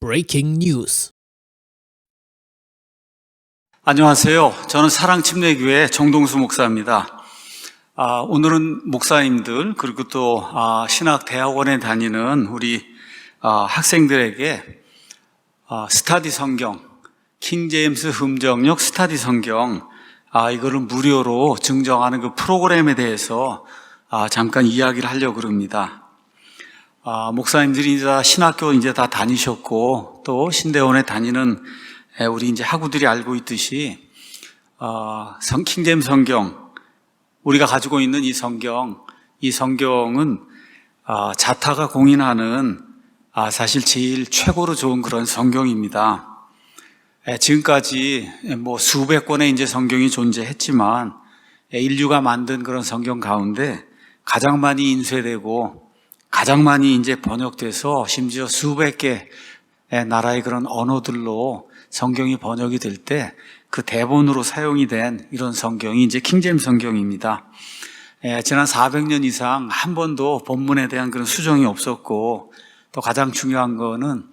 Breaking News. 안녕하세요. 저는 사랑침례교회 정동수 목사입니다. 오늘은 목사님들 그리고 또 신학대학원에 다니는 우리 학생들에게 스터디 성경, 킹제임스 흠정역 스터디 성경 이거를 무료로 증정하는 그 프로그램에 대해서 잠깐 이야기를 하려고 합니다. 목사님들이 이제 신학교 이제 다 다니셨고 또 신대원에 다니는 우리 이제 학우들이 알고 있듯이 킹제임스 성경, 우리가 가지고 있는 이 성경은 자타가 공인하는 사실 제일 최고로 좋은 그런 성경입니다. 지금까지 뭐 수백 권의 이제 성경이 존재했지만 인류가 만든 그런 성경 가운데 가장 많이 인쇄되고 가장 많이 이제 번역돼서 심지어 수백 개 나라의 그런 언어들로 성경이 번역이 될 때 그 대본으로 사용이 된 이런 성경이 이제 킹제임스 성경입니다. 지난 400년 이상 한 번도 본문에 대한 그런 수정이 없었고 또 가장 중요한 거는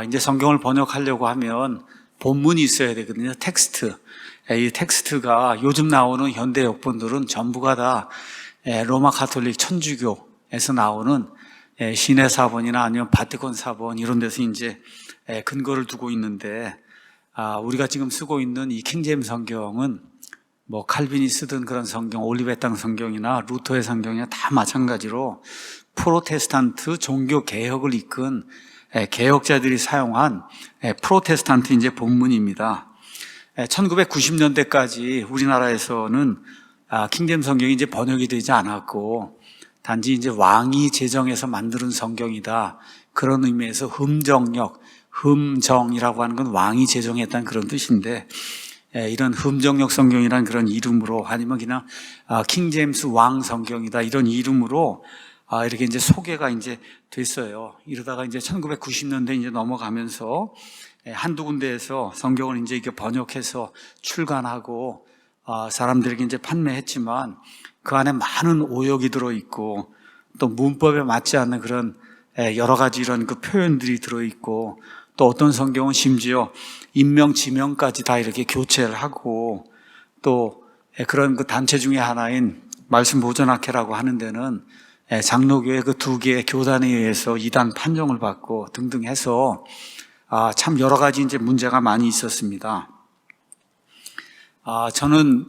이제 성경을 번역하려고 하면 본문이 있어야 되거든요. 텍스트. 이 텍스트가 요즘 나오는 현대 역본들은 전부가 다 로마 가톨릭 천주교에서 나오는 시내 사본이나 아니면 바티칸 사본 이런 데서 이제 근거를 두고 있는데 우리가 지금 쓰고 있는 이 킹제임스 성경은 뭐 칼빈이 쓰던 그런 성경, 올리베 땅 성경이나 루터의 성경이나 다 마찬가지로 프로테스탄트 종교 개혁을 이끈 개혁자들이 사용한 프로테스탄트 이제 본문입니다. 1990년대까지 우리나라에서는 킹제임스 성경이 이제 번역이 되지 않았고 단지 이제 왕이 제정해서 만드는 성경이다. 그런 의미에서 흠정이라고 하는 건 왕이 제정했다는 그런 뜻인데 이런 흠정역 성경이라는 그런 이름으로 아니면 그냥 킹제임스 왕 성경이다 이런 이름으로 이렇게 이제 소개가 이제 됐어요. 이러다가 이제 1990년대 이제 넘어가면서 한두 군데에서 성경을 이제 이렇게 번역해서 출간하고 사람들에게 이제 판매했지만 그 안에 많은 오역이 들어있고 또 문법에 맞지 않는 그런 여러 가지 이런 그 표현들이 들어있고 또 어떤 성경은 심지어 인명, 지명까지 다 이렇게 교체를 하고 또 그런 그 단체 중에 하나인 말씀보전학회라고 하는 데는 장로교회 그 두 개의 교단에 의해서 이단 판정을 받고 등등 해서 참 여러 가지 이제 문제가 많이 있었습니다. 저는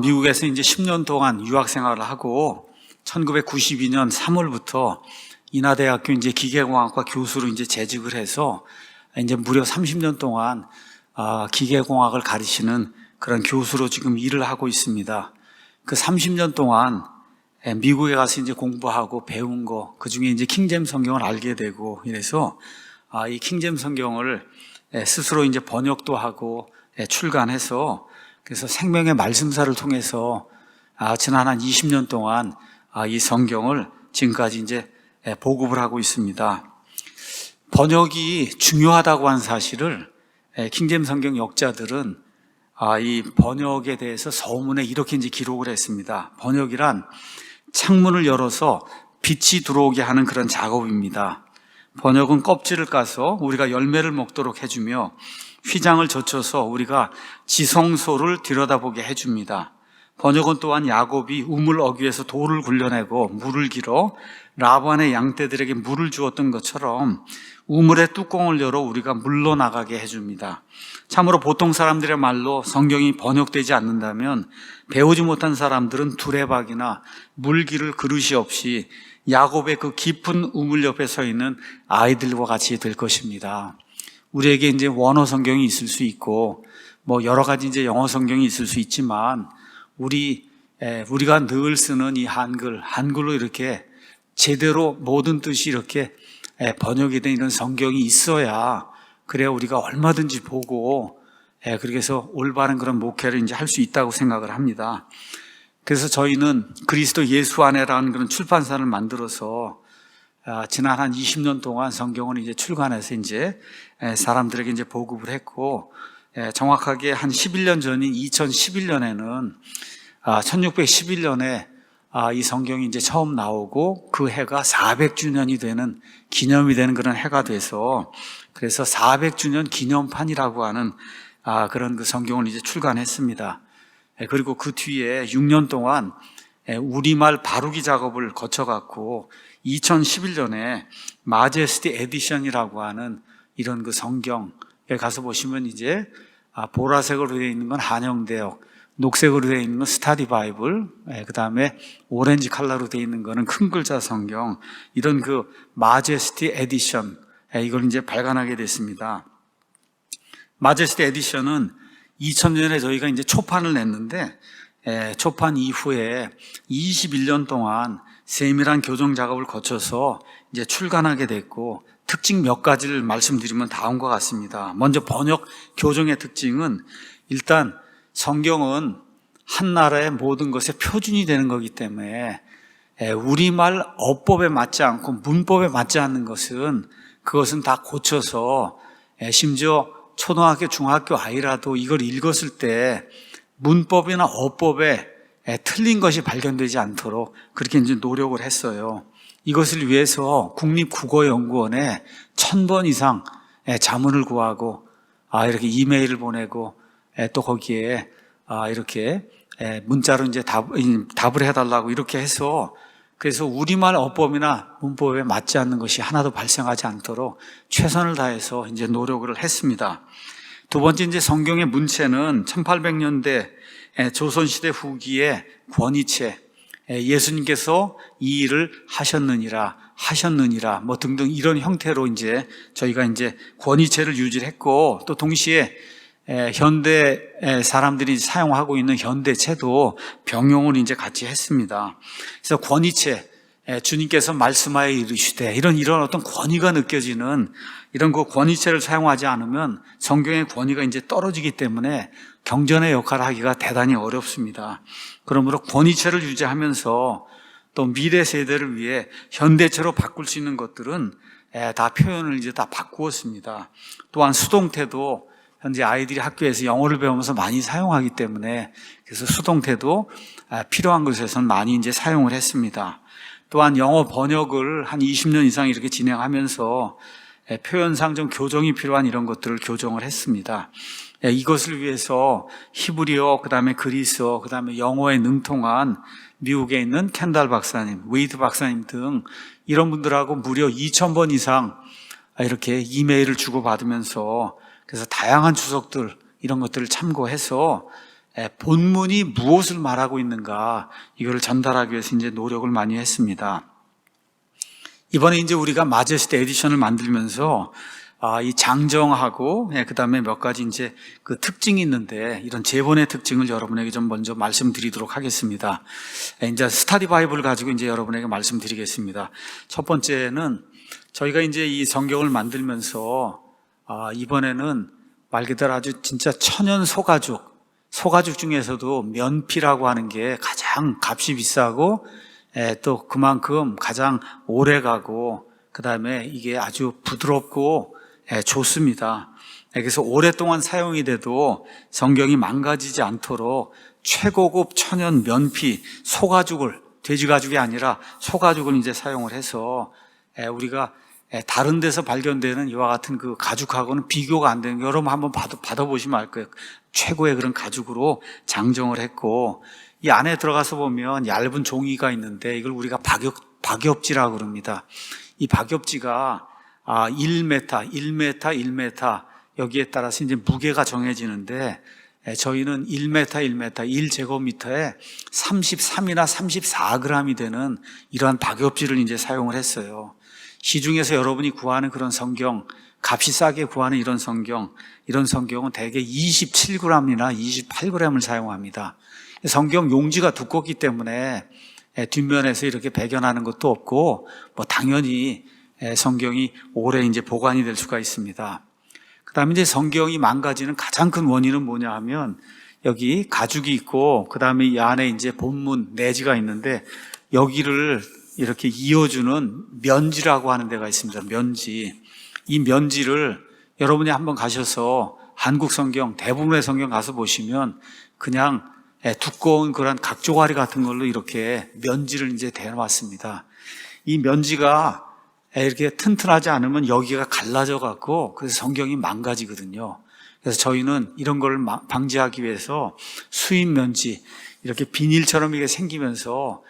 미국에서 이제 10년 동안 유학 생활을 하고 1992년 3월부터 인하대학교 이제 기계공학과 교수로 이제 재직을 해서 이제 무려 30년 동안 기계공학을 가르치는 그런 교수로 지금 일을 하고 있습니다. 그 30년 동안 미국에 가서 이제 공부하고 배운 거, 그 중에 이제 킹제임스 성경을 알게 되고 이래서 이 킹제임스 성경을 스스로 이제 번역도 하고 출간해서 그래서 생명의 말씀사를 통해서 지난 한 20년 동안 이 성경을 지금까지 이제 보급을 하고 있습니다. 번역이 중요하다고 하는 사실을 킹제임스 성경 역자들은 이 번역에 대해서 서문에 이렇게 이제 기록을 했습니다. 번역이란 창문을 열어서 빛이 들어오게 하는 그런 작업입니다. 번역은 껍질을 까서 우리가 열매를 먹도록 해주며 휘장을 젖혀서 우리가 지성소를 들여다보게 해줍니다. 번역은 또한 야곱이 우물 어귀에서 돌을 굴려내고 물을 길어 라반의 양떼들에게 물을 주었던 것처럼 우물의 뚜껑을 열어 우리가 물러나가게 해줍니다. 참으로 보통 사람들의 말로 성경이 번역되지 않는다면 배우지 못한 사람들은 두레박이나 물 기를 그릇이 없이 야곱의 그 깊은 우물 옆에 서 있는 아이들과 같이 될 것입니다. 우리에게 이제 원어 성경이 있을 수 있고 뭐 여러 가지 이제 영어 성경이 있을 수 있지만 우리가 늘 쓰는 이 한글로 이렇게 제대로 모든 뜻이 이렇게 번역이 된 이런 성경이 있어야 그래야 우리가 얼마든지 보고 그렇게 해서 올바른 그런 목회를 이제 할 수 있다고 생각을 합니다. 그래서 저희는 그리스도 예수 안에라는 그런 출판사를 만들어서 지난 한 20년 동안 성경을 이제 출간해서 이제 사람들에게 이제 보급을 했고 정확하게 한 11년 전인 2011년에는 1611년에 이 성경이 이제 처음 나오고 그 해가 400주년이 되는 기념이 되는 그런 해가 돼서 그래서 400주년 기념판이라고 하는 그런 그 성경을 이제 출간했습니다. 그리고 그 뒤에 6년 동안 우리말 바루기 작업을 거쳐갖고 2011년에 마제스티 에디션이라고 하는 이런 그 성경에 가서 보시면 이제 보라색으로 되어 있는 건 한영대역, 녹색으로 되어 있는 건 스타디 바이블, 그 다음에 오렌지 컬러로 되어 있는 거는 큰 글자 성경, 이런 그 마제스티 에디션, 이걸 이제 발간하게 됐습니다. 마제스티 에디션은 2000년에 저희가 이제 초판을 냈는데, 초판 이후에 21년 동안 세밀한 교정 작업을 거쳐서 이제 출간하게 됐고, 특징 몇 가지를 말씀드리면 다음과 같습니다. 먼저 번역 교정의 특징은 일단 성경은 한 나라의 모든 것의 표준이 되는 거기 때문에 우리말 어법에 맞지 않고 문법에 맞지 않는 것은 그것은 다 고쳐서 심지어 초등학교, 중학교 아이라도 이걸 읽었을 때 문법이나 어법에 틀린 것이 발견되지 않도록 그렇게 이제 노력을 했어요. 이것을 위해서 국립국어연구원에 1000번 이상 자문을 구하고 이렇게 이메일을 보내고 또 거기에 이렇게 문자로 이제 답을 해달라고 이렇게 해서 그래서 우리말 어법이나 문법에 맞지 않는 것이 하나도 발생하지 않도록 최선을 다해서 이제 노력을 했습니다. 두 번째 이제 성경의 문체는 1800년대 조선시대 후기의 권위체, 예수님께서 이 일을 하셨느니라 뭐 등등 이런 형태로 이제 저희가 이제 권위체를 유지했고 또 동시에 현대 사람들이 사용하고 있는 현대체도 병용을 이제 같이 했습니다. 그래서 권위체, 주님께서 말씀하여 이르시되 이런 어떤 권위가 느껴지는 이런 그 권위체를 사용하지 않으면 성경의 권위가 이제 떨어지기 때문에 경전의 역할을 하기가 대단히 어렵습니다. 그러므로 권위체를 유지하면서 또 미래 세대를 위해 현대체로 바꿀 수 있는 것들은 다 표현을 이제 다 바꾸었습니다. 또한 수동태도 현재 아이들이 학교에서 영어를 배우면서 많이 사용하기 때문에 그래서 수동태도 필요한 것에서는 많이 이제 사용을 했습니다. 또한 영어 번역을 한 20년 이상 이렇게 진행하면서 표현상 좀 교정이 필요한 이런 것들을 교정을 했습니다. 이것을 위해서 히브리어, 그 다음에 그리스어, 그 다음에 영어에 능통한 미국에 있는 켄달 박사님, 웨이드 박사님 등 이런 분들하고 무려 2000번 이상 이렇게 이메일을 주고받으면서 그래서 다양한 주석들 이런 것들을 참고해서 본문이 무엇을 말하고 있는가 이거를 전달하기 위해서 이제 노력을 많이 했습니다. 이번에 이제 우리가 마제스티 에디션을 만들면서 이 장정하고 그 다음에 몇 가지 이제 그 특징이 있는데 이런 제본의 특징을 여러분에게 좀 먼저 말씀드리도록 하겠습니다. 이제 스타디 바이블을 가지고 이제 여러분에게 말씀드리겠습니다. 첫 번째는 저희가 이제 이 성경을 만들면서 이번에는 말 그대로 아주 진짜 천연 소가죽 중에서도 면피라고 하는 게 가장 값이 비싸고 또 그만큼 가장 오래 가고 그 다음에 이게 아주 부드럽고 좋습니다. 그래서 오랫동안 사용이 돼도 성경이 망가지지 않도록 최고급 천연 면피 소가죽을 돼지가죽이 아니라 소가죽을 이제 사용을 해서 우리가 다른 데서 발견되는 이와 같은 그 가죽하고는 비교가 안 되는, 여러분 한번 받아보시면 알 거예요. 최고의 그런 가죽으로 장정을 했고, 이 안에 들어가서 보면 얇은 종이가 있는데 이걸 우리가 박엽지라고 그럽니다. 이 박엽지가 1m 여기에 따라서 이제 무게가 정해지는데 저희는 1m 1제곱미터에 33이나 34g이 되는 이러한 박엽지를 이제 사용을 했어요. 시중에서 여러분이 구하는 그런 성경, 값이 싸게 구하는 이런 성경은 대개 27g이나 28g을 사용합니다. 성경 용지가 두껍기 때문에 뒷면에서 이렇게 배견하는 것도 없고, 뭐 당연히 성경이 오래 이제 보관이 될 수가 있습니다. 그 다음에 이제 성경이 망가지는 가장 큰 원인은 뭐냐 하면, 여기 가죽이 있고, 그 다음에 이 안에 이제 본문, 내지가 있는데, 여기를 이렇게 이어주는 면지라고 하는 데가 있습니다. 면지. 이 면지를 여러분이 한번 가셔서 한국 성경, 대부분의 성경 가서 보시면 그냥 두꺼운 그런 각조가리 같은 걸로 이렇게 면지를 이제 대놨습니다. 이 면지가 이렇게 튼튼하지 않으면 여기가 갈라져 갖고 그래서 성경이 망가지거든요. 그래서 저희는 이런 걸 방지하기 위해서 수입 면지 이렇게 비닐처럼 이게 생기면서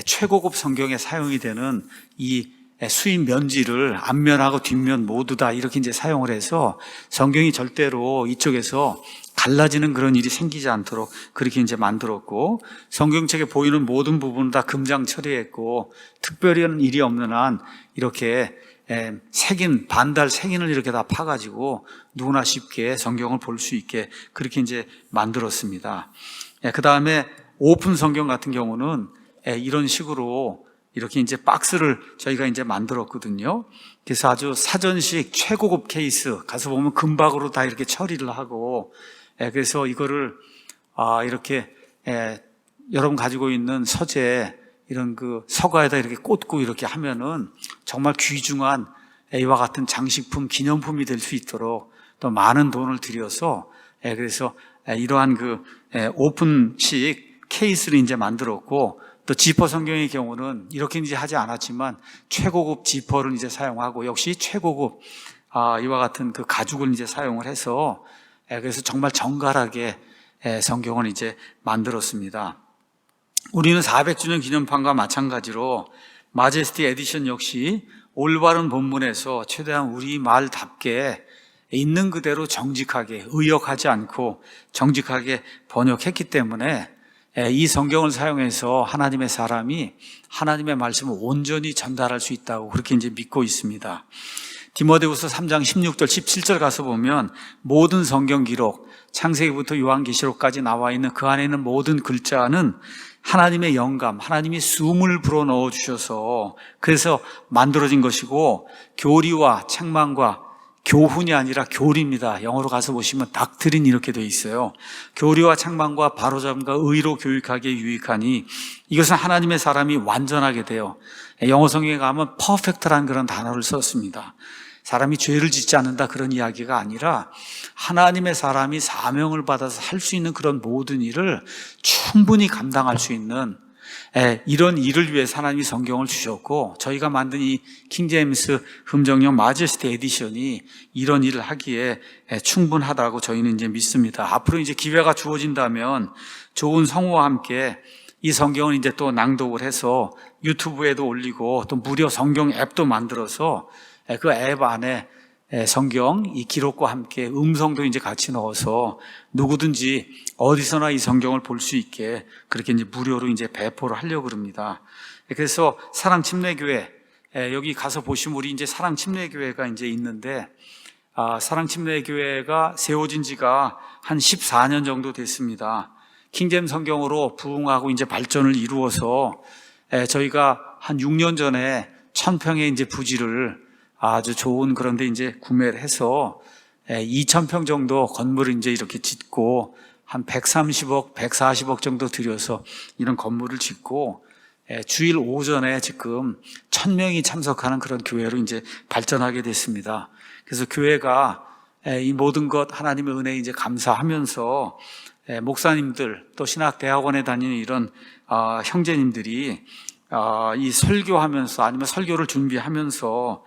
최고급 성경에 사용이 되는 이 수입 면지를 앞면하고 뒷면 모두 다 이렇게 이제 사용을 해서 성경이 절대로 이쪽에서 갈라지는 그런 일이 생기지 않도록 그렇게 이제 만들었고, 성경책에 보이는 모든 부분은 다 금장 처리했고, 특별한 일이 없는 한 이렇게 반달 색인을 이렇게 다 파가지고 누구나 쉽게 성경을 볼 수 있게 그렇게 이제 만들었습니다. 그 다음에 오픈 성경 같은 경우는 이런 식으로 이렇게 이제 박스를 저희가 이제 만들었거든요. 그래서 아주 사전식 최고급 케이스 가서 보면 금박으로 다 이렇게 처리를 하고, 그래서 이거를 이렇게 여러분 가지고 있는 서재 이런 그 서가에다 이렇게 꽂고 이렇게 하면은 정말 귀중한 이와 같은 장식품, 기념품이 될 수 있도록 또 많은 돈을 들여서 그래서 이러한 그 오픈식 케이스를 이제 만들었고, 또 지퍼 성경의 경우는 이렇게 이제 하지 않았지만 최고급 지퍼를 이제 사용하고 역시 최고급 이와 같은 그 가죽을 이제 사용을 해서 그래서 정말 정갈하게 성경을 이제 만들었습니다. 우리는 400주년 기념판과 마찬가지로 마제스티 에디션 역시 올바른 본문에서 최대한 우리말답게 있는 그대로 정직하게 의역하지 않고 정직하게 번역했기 때문에 이 성경을 사용해서 하나님의 사람이 하나님의 말씀을 온전히 전달할 수 있다고 그렇게 이제 믿고 있습니다. 디모데후서 3장 16절 17절 가서 보면 모든 성경 기록 창세기부터 요한계시록까지 나와 있는 그 안에 있는 모든 글자는 하나님의 영감, 하나님이 숨을 불어넣어 주셔서 그래서 만들어진 것이고, 교리와 책망과 교훈이 아니라 교리입니다. 영어로 가서 보시면 닥트린 이렇게 되어 있어요. 교리와 책망과 바로잡음과 의로 교육하기에 유익하니 이것은 하나님의 사람이 완전하게 돼요. 영어 성경에 가면 퍼펙트라는 그런 단어를 썼습니다. 사람이 죄를 짓지 않는다 그런 이야기가 아니라 하나님의 사람이 사명을 받아서 할 수 있는 그런 모든 일을 충분히 감당할 수 있는 이런 일을 위해 하나님이 성경을 주셨고, 저희가 만든 이 킹제임스 금정용 마제스티 에디션이 이런 일을 하기에 충분하다고 저희는 이제 믿습니다. 앞으로 이제 기회가 주어진다면 좋은 성우와 함께 이 성경을 이제 또 낭독을 해서 유튜브에도 올리고 또 무료 성경 앱도 만들어서 그 앱 안에 성경 이 기록과 함께 음성도 이제 같이 넣어서 누구든지 어디서나 이 성경을 볼 수 있게 그렇게 이제 무료로 이제 배포를 하려고 그럽니다. 그래서 사랑침례교회 여기 가서 보시면 우리 이제 사랑침례교회가 이제 있는데, 사랑침례교회가 세워진 지가 한 14년 정도 됐습니다. 킹제임 성경으로 부흥하고 이제 발전을 이루어서 저희가 한 6년 전에 1000평의 이제 부지를 아주 좋은 그런데 이제 구매를 해서 2000평 정도 건물을 이제 이렇게 짓고 한 130억, 140억 정도 들여서 이런 건물을 짓고 주일 오전에 지금 1000명이 참석하는 그런 교회로 이제 발전하게 됐습니다. 그래서 교회가 이 모든 것 하나님의 은혜에 이제 감사하면서 목사님들 또 신학대학원에 다니는 이런 형제님들이 이 설교하면서 아니면 설교를 준비하면서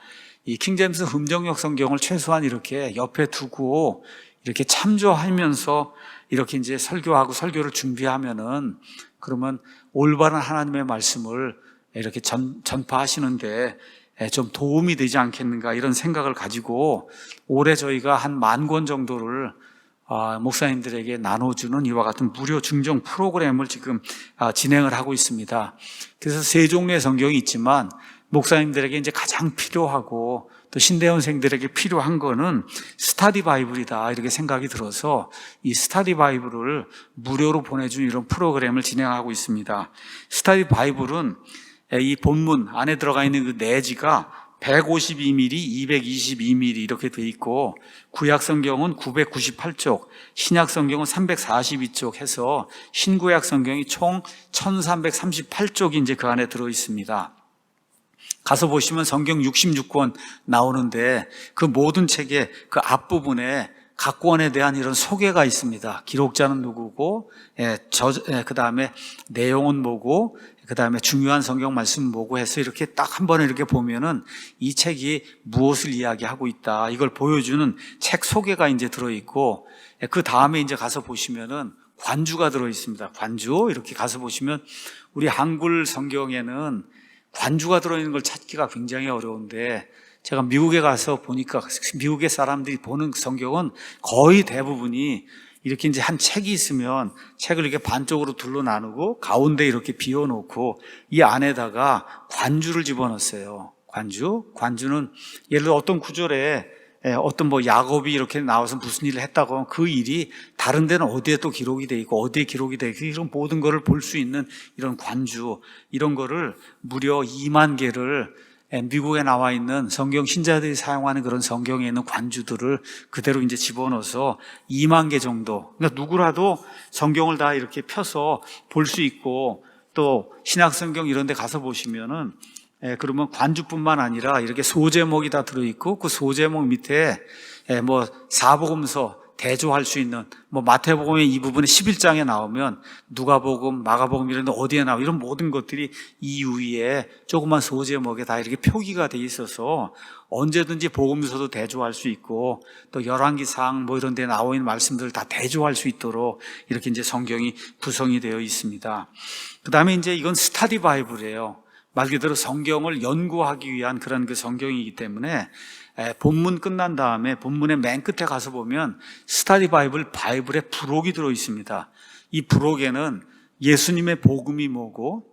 이 킹제임스 금정역 성경을 최소한 이렇게 옆에 두고 이렇게 참조하면서 이렇게 이제 설교하고 설교를 준비하면은 그러면 올바른 하나님의 말씀을 이렇게 전파하시는데 좀 도움이 되지 않겠는가 이런 생각을 가지고 올해 저희가 한 10,000권 정도를 목사님들에게 나눠주는 이와 같은 무료 증정 프로그램을 지금 진행을 하고 있습니다. 그래서 세 종류의 성경이 있지만 목사님들에게 이제 가장 필요하고 또 신대원생들에게 필요한 거는 스터디 바이블이다 이렇게 생각이 들어서 이 스터디 바이블을 무료로 보내주는 이런 프로그램을 진행하고 있습니다. 스터디 바이블은 이 본문 안에 들어가 있는 그 내지가 152mm, 222mm 이렇게 돼 있고, 구약 성경은 998쪽, 신약 성경은 342쪽 해서 신구약 성경이 총 1338쪽이 이제 그 안에 들어 있습니다. 가서 보시면 성경 66권 나오는데 그 모든 책의 그 앞부분에 각권에 대한 이런 소개가 있습니다. 기록자는 누구고, 그 다음에 내용은 뭐고, 그 다음에 중요한 성경 말씀은 뭐고 해서 이렇게 딱 한 번에 이렇게 보면은 이 책이 무엇을 이야기하고 있다, 이걸 보여주는 책 소개가 이제 들어있고, 그 다음에 이제 가서 보시면은 관주가 들어있습니다. 관주, 이렇게 가서 보시면 우리 한글 성경에는 관주가 들어있는 걸 찾기가 굉장히 어려운데, 제가 미국에 가서 보니까 미국의 사람들이 보는 성경은 거의 대부분이 이렇게 이제 한 책이 있으면 책을 이렇게 반쪽으로 둘러 나누고 가운데 이렇게 비워놓고 이 안에다가 관주를 집어넣었어요. 관주는 예를 들어 어떤 구절에 어떤 뭐 야곱이 이렇게 나와서 무슨 일을 했다고 하면 그 일이 다른 데는 어디에 또 기록이 돼 있고 어디에 기록이 돼 있고 이런 모든 거를 볼 수 있는 이런 관주, 이런 거를 무려 2만 개를 미국에 나와 있는 성경 신자들이 사용하는 그런 성경에 있는 관주들을 그대로 이제 집어넣어서 2만 개 정도. 그러니까 누구라도 성경을 다 이렇게 펴서 볼 수 있고, 또 신약 성경 이런 데 가서 보시면은 그러면 관주뿐만 아니라 이렇게 소제목이 다 들어있고, 그 소제목 밑에 뭐 사복음서 대조할 수 있는, 뭐 마태복음의 이 부분에 11장에 나오면 누가복음, 마가복음 이런 데 어디에 나오고 이런 모든 것들이 이 위에 조그만 소제목에 다 이렇게 표기가 돼 있어서 언제든지 복음서도 대조할 수 있고, 또 열왕기상 뭐 이런 데 나와 있는 말씀들을 다 대조할 수 있도록 이렇게 이제 성경이 구성이 되어 있습니다. 그 다음에 이제 이건 스터디 바이블이에요. 말 그대로 성경을 연구하기 위한 그런 그 성경이기 때문에 본문 끝난 다음에 본문의 맨 끝에 가서 보면 스터디 바이블의 부록이 들어 있습니다. 이 부록에는 예수님의 복음이 뭐고,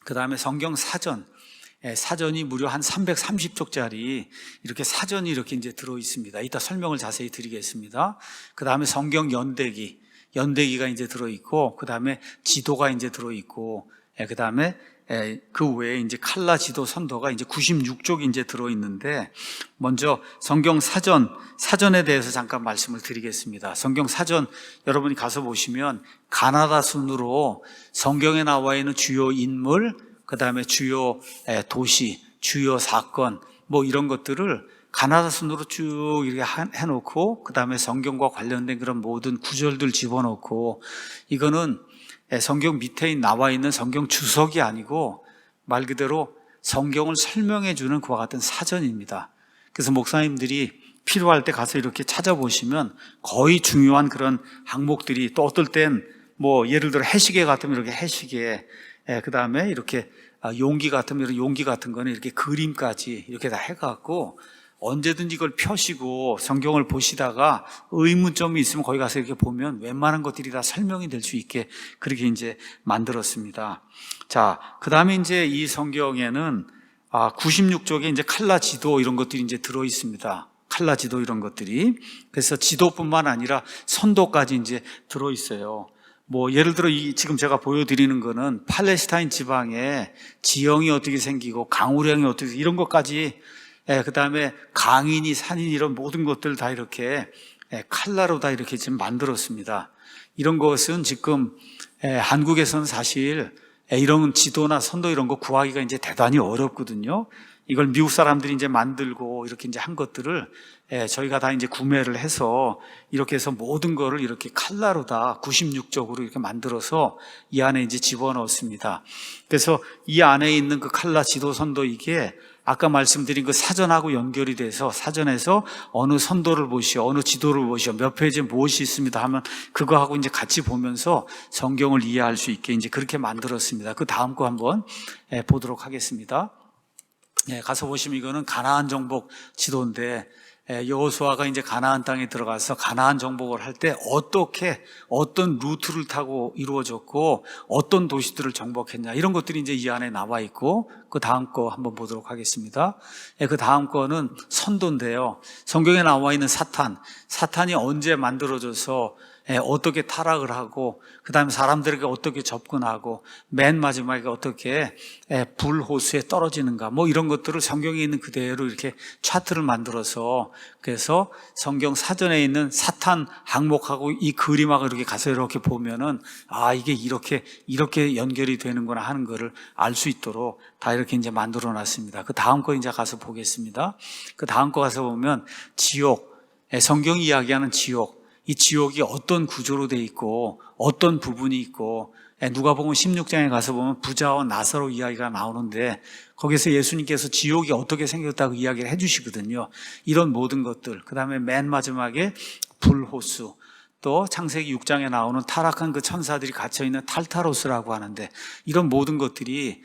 그 다음에 성경 사전이 무려 한 330쪽짜리 이렇게 사전이 이렇게 이제 들어 있습니다. 이따 설명을 자세히 드리겠습니다. 그 다음에 성경 연대기가 이제 들어 있고, 그 다음에 지도가 이제 들어 있고, 그 다음에 그 외에 이제 칼라 지도 선도가 이제 96쪽이 이제 들어있는데, 먼저 성경 사전에 대해서 잠깐 말씀을 드리겠습니다. 성경 사전 여러분이 가서 보시면 가나다 순으로 성경에 나와 있는 주요 인물, 그 다음에 주요 도시, 주요 사건 뭐 이런 것들을 가나다 순으로 쭉 이렇게 해놓고, 그 다음에 성경과 관련된 그런 모든 구절들 집어넣고, 이거는 성경 밑에 나와 있는 성경 주석이 아니고 말 그대로 성경을 설명해 주는 그와 같은 사전입니다. 그래서 목사님들이 필요할 때 가서 이렇게 찾아보시면 거의 중요한 그런 항목들이, 또 어떨 땐 뭐 예를 들어 해시계 같으면 이렇게 해시계, 그 다음에 이렇게 용기 같으면 이런 용기 같은 거는 이렇게 그림까지 이렇게 다 해갖고 언제든지 이걸 펴시고 성경을 보시다가 의문점이 있으면 거기 가서 이렇게 보면 웬만한 것들이 다 설명이 될 수 있게 그렇게 이제 만들었습니다. 자, 그 다음에 이제 이 성경에는 96쪽에 이제 칼라 지도 이런 것들이 이제 들어 있습니다. 칼라 지도 이런 것들이. 그래서 지도뿐만 아니라 선도까지 이제 들어 있어요. 뭐 예를 들어 지금 제가 보여드리는 거는 팔레스타인 지방에 지형이 어떻게 생기고 강우량이 어떻게, 이런 것까지, 그 다음에 강인이 산인 이런 모든 것들 다 이렇게 칼라로 다 이렇게 지금 만들었습니다. 이런 것은 지금 한국에서는 사실 이런 지도나 선도 이런 거 구하기가 이제 대단히 어렵거든요. 이걸 미국 사람들이 이제 만들고 이렇게 이제 한 것들을 저희가 다 이제 구매를 해서 이렇게 해서 모든 거를 이렇게 칼라로 다 96쪽으로 이렇게 만들어서 이 안에 이제 집어넣었습니다. 그래서 이 안에 있는 그 칼라 지도 선도, 이게 아까 말씀드린 그 사전하고 연결이 돼서 사전에서 어느 선도를 보시오, 어느 지도를 보시오, 몇 페이지에 무엇이 있습니다 하면 그거하고 이제 같이 보면서 성경을 이해할 수 있게 이제 그렇게 만들었습니다. 그 다음 거 한번 보도록 하겠습니다. 가서 보시면 이거는 가나안 정복 지도인데, 여호수아가 이제 가나안 땅에 들어가서 가나안 정복을 할 때 어떻게 어떤 루트를 타고 이루어졌고 어떤 도시들을 정복했냐, 이런 것들이 이제 이 안에 나와 있고, 그 다음 거 한번 보도록 하겠습니다. 그 다음 거는 선도인데요. 성경에 나와 있는 사탄이 언제 만들어져서 어떻게 타락을 하고, 그 다음에 사람들에게 어떻게 접근하고, 맨 마지막에 어떻게 불호수에 떨어지는가, 뭐 이런 것들을 성경에 있는 그대로 이렇게 차트를 만들어서, 그래서 성경 사전에 있는 사탄 항목하고 이 그림하고 이렇게 가서 이렇게 보면은 이게 이렇게 연결이 되는구나 하는 거를 알 수 있도록 다 이렇게 이제 만들어 놨습니다. 그 다음 거 이제 가서 보겠습니다. 그 다음 거 가서 보면 지옥, 성경이 이야기하는 지옥, 이 지옥이 어떤 구조로 돼 있고 어떤 부분이 있고, 누가복음 16장에 가서 보면 부자와 나사로 이야기가 나오는데 거기서 예수님께서 지옥이 어떻게 생겼다고 이야기를 해주시거든요. 이런 모든 것들, 그 다음에 맨 마지막에 불호수, 또 창세기 6장에 나오는 타락한 그 천사들이 갇혀있는 탈타로스라고 하는데, 이런 모든 것들이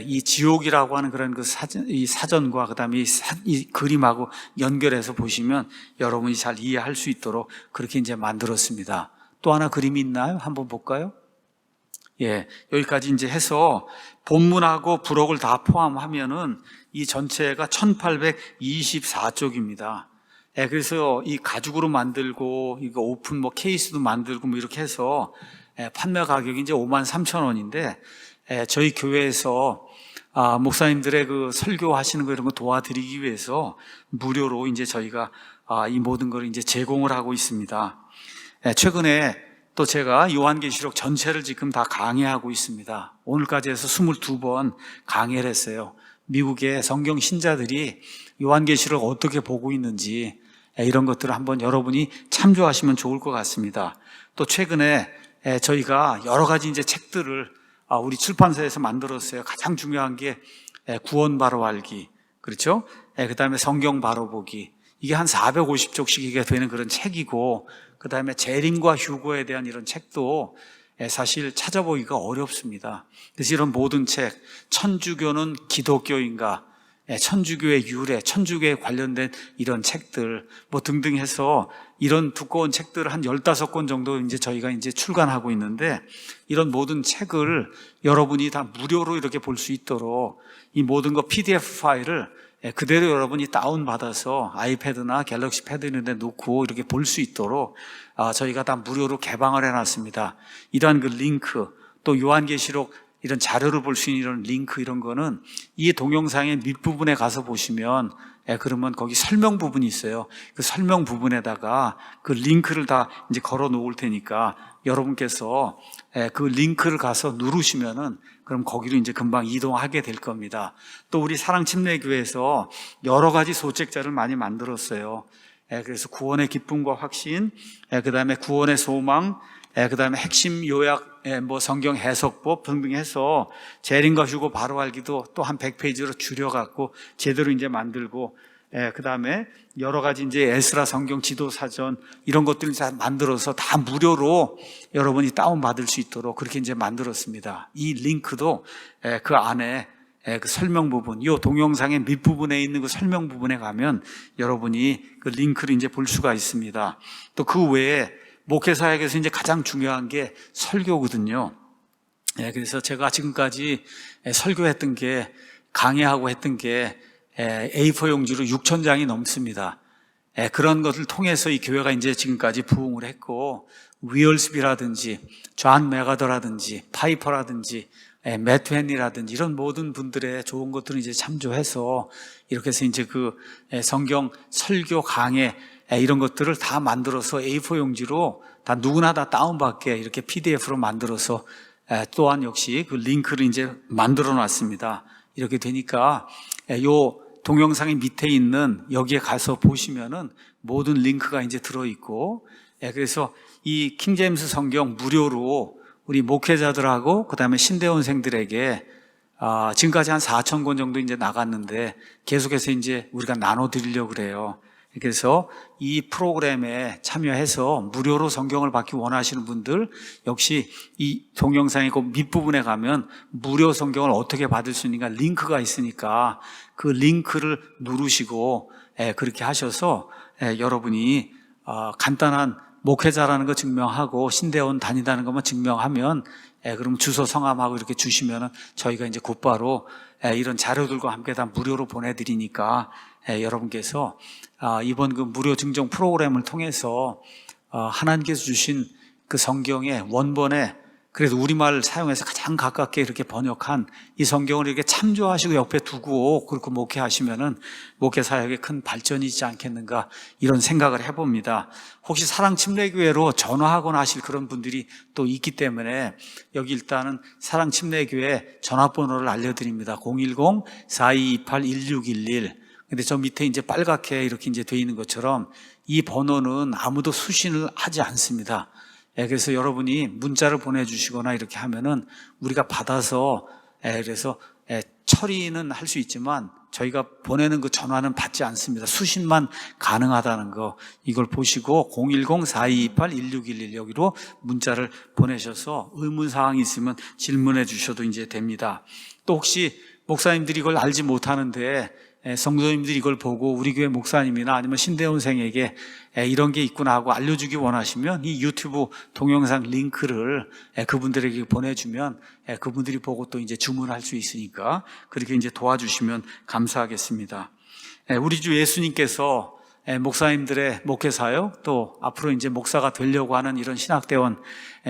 이 지옥이라고 하는 그런 그 이 사전과 그 다음에 이 그림하고 연결해서 보시면 여러분이 잘 이해할 수 있도록 그렇게 이제 만들었습니다. 또 하나 그림이 있나요? 한번 볼까요? 여기까지 이제 해서 본문하고 부록을 다 포함하면은 이 전체가 1824쪽입니다. 그래서 이 가죽으로 만들고, 이거 오픈 케이스도 만들고 이렇게 해서 판매 가격이 이제 53,000원인데, 저희 교회에서 목사님들의 그 설교하시는 거 이런 거 도와드리기 위해서 무료로 이제 저희가 이 모든 걸 이제 제공을 하고 있습니다. 최근에 또 제가 요한계시록 전체를 지금 다 강의하고 있습니다. 오늘까지 해서 22번 강의를 했어요. 미국의 성경 신자들이 요한계시록 어떻게 보고 있는지 이런 것들을 한번 여러분이 참조하시면 좋을 것 같습니다. 또 최근에 저희가 여러 가지 이제 책들을 우리 출판사에서 만들었어요. 가장 중요한 게 구원 바로 알기, 그렇죠? 그 다음에 성경 바로 보기. 이게 한 450쪽씩 되는 그런 책이고, 그 다음에 재림과 휴거에 대한 이런 책도 사실 찾아보기가 어렵습니다. 그래서 이런 모든 책, 천주교는 기독교인가, 천주교의 유래, 천주교에 관련된 이런 책들 등등 해서 이런 두꺼운 책들을 한 15권 정도 이제 저희가 이제 출간하고 있는데, 이런 모든 책을 여러분이 다 무료로 이렇게 볼 수 있도록 이 모든 거 PDF 파일을 그대로 여러분이 다운받아서 아이패드나 갤럭시 패드 이런 데 놓고 이렇게 볼 수 있도록 저희가 다 무료로 개방을 해놨습니다. 이러한 그 링크, 또 요한계시록 이런 자료를 볼 수 있는 이런 링크, 이런 거는 이 동영상의 밑부분에 가서 보시면 그러면 거기 설명 부분이 있어요. 그 설명 부분에다가 그 링크를 다 이제 걸어 놓을 테니까 여러분께서 그 링크를 가서 누르시면은 그럼 거기로 이제 금방 이동하게 될 겁니다. 또 우리 사랑침례교회에서 여러 가지 소책자를 많이 만들었어요. 그래서 구원의 기쁨과 확신, 그 다음에 구원의 소망, 그 다음에 핵심 요약, 성경 해석법 등등 해서 재림과 휴거 바로 알기도 또 한 100페이지로 줄여갖고 제대로 이제 만들고, 그 다음에 여러 가지 이제 에스라 성경 지도 사전 이런 것들을 다 만들어서 다 무료로 여러분이 다운받을 수 있도록 그렇게 이제 만들었습니다. 이 링크도 그 안에 그 설명 부분, 이 동영상의 밑부분에 있는 그 설명 부분에 가면 여러분이 그 링크를 이제 볼 수가 있습니다. 또 그 외에 목회사역에서 이제 가장 중요한 게 설교거든요. 그래서 제가 지금까지 설교했던 게, 강의하고 했던 게 A4 용지로 6,000장이 넘습니다. 그런 것을 통해서 이 교회가 이제 지금까지 부흥을 했고, 위얼스비라든지 존 메가더라든지 파이퍼라든지 매트 헨리라든지 이런 모든 분들의 좋은 것들을 이제 참조해서 이렇게 해서 이제 그 성경 설교 강해 이런 것들을 다 만들어서 A4 용지로 다 누구나 다 다운받게 이렇게 PDF로 만들어서 또한 역시 그 링크를 이제 만들어 놨습니다. 이렇게 되니까 요 동영상의 밑에 있는 여기에 가서 보시면은 모든 링크가 이제 들어있고, 그래서 이 킹제임스 성경 무료로 우리 목회자들하고 그 다음에 신대원생들에게 지금까지 한 4,000권 정도 이제 나갔는데 계속해서 이제 우리가 나눠드리려고 그래요. 그래서 이 프로그램에 참여해서 무료로 성경을 받기 원하시는 분들 역시 이 동영상의 그 밑부분에 가면 무료 성경을 어떻게 받을 수 있는가 링크가 있으니까 그 링크를 누르시고 그렇게 하셔서 여러분이 간단한 목회자라는 거 증명하고 신대원 다닌다는 것만 증명하면 그럼 주소 성함하고 이렇게 주시면은 저희가 이제 곧바로 이런 자료들과 함께 다 무료로 보내드리니까 여러분께서 이번 그 무료 증정 프로그램을 통해서 하나님께서 주신 그 성경의 원본에 그래도 우리말을 사용해서 가장 가깝게 이렇게 번역한 이 성경을 이렇게 참조하시고 옆에 두고 그렇게 목회하시면은 목회 사역에 큰 발전이 있지 않겠는가 이런 생각을 해봅니다. 혹시 사랑침례교회로 전화하거나 하실 그런 분들이 또 있기 때문에 여기 일단은 사랑침례교회 전화번호를 알려드립니다. 010-4228-1611 근데 저 밑에 이제 빨갛게 이렇게 이제 돼 있는 것처럼 이 번호는 아무도 수신을 하지 않습니다. 그래서 여러분이 문자를 보내주시거나 이렇게 하면은 우리가 받아서 그래서 처리는 할 수 있지만 저희가 보내는 그 전화는 받지 않습니다. 수신만 가능하다는 거, 이걸 보시고 010-4228-1611 여기로 문자를 보내셔서 의문사항이 있으면 질문해 주셔도 이제 됩니다. 또 혹시 목사님들이 이걸 알지 못하는데 성도님들이 이걸 보고 우리 교회 목사님이나 아니면 신대원생에게 이런 게 있구나 하고 알려주기 원하시면 이 유튜브 동영상 링크를 그분들에게 보내주면 그분들이 보고 또 이제 주문할 수 있으니까 그렇게 이제 도와주시면 감사하겠습니다. 우리 주 예수님께서 목사님들의 목회사역 또 앞으로 이제 목사가 되려고 하는 이런 신학대원,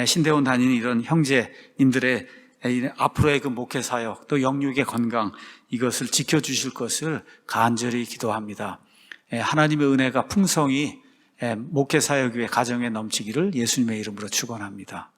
신대원 다니는 이런 형제님들의 앞으로의 그 목회 사역 또 영육의 건강 이것을 지켜주실 것을 간절히 기도합니다. 하나님의 은혜가 풍성히 목회 사역 위에 가정에 넘치기를 예수님의 이름으로 축원합니다.